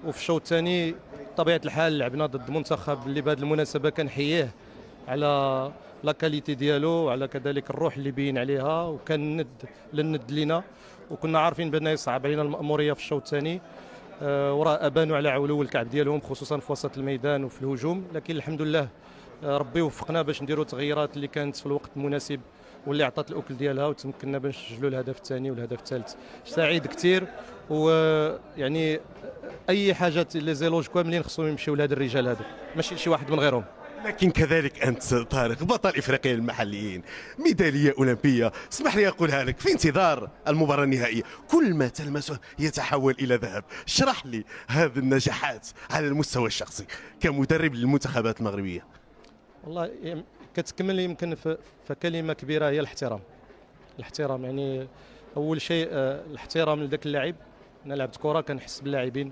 وفي الشوط الثاني بطبيعه الحال لعبنا ضد منتخب اللي بهذه المناسبه كنحييه على لا كاليتي ديالو وعلى كذلك الروح اللي بين عليها، وكان الند لينا، وكنا عارفين بان يصعب علينا المأموريه في الشوط الثاني. وراه ابانوا على علو الكعب ديالهم خصوصا في وسط الميدان وفي الهجوم، لكن الحمد لله ربي وفقنا باش نديروا التغييرات اللي كانت في الوقت المناسب واللي عطات الاكل ديالها، وتمكنا باش نسجلوا الهدف الثاني والهدف الثالث. سعيد كثير، ويعني اي حاجه لي زيلوج كاملين خصهم يمشيو لهاد الرجال هادو، ماشي شي واحد من غيرهم. لكن كذلك أنت طارق بطل إفريقيا المحليين، ميدالية أولمبية، اسمح لي أقولها لك في انتظار المباراة النهائية، كل ما تلمسه يتحول إلى ذهب. اشرح لي هذه النجاحات على المستوى الشخصي كمدرب للمنتخبات المغربية. والله كتكمل يمكن فكلمه كبيره هي الاحترام. الاحترام يعني اول شيء الاحترام لذاك اللاعب. انا لعبت كره كنحس باللاعبين،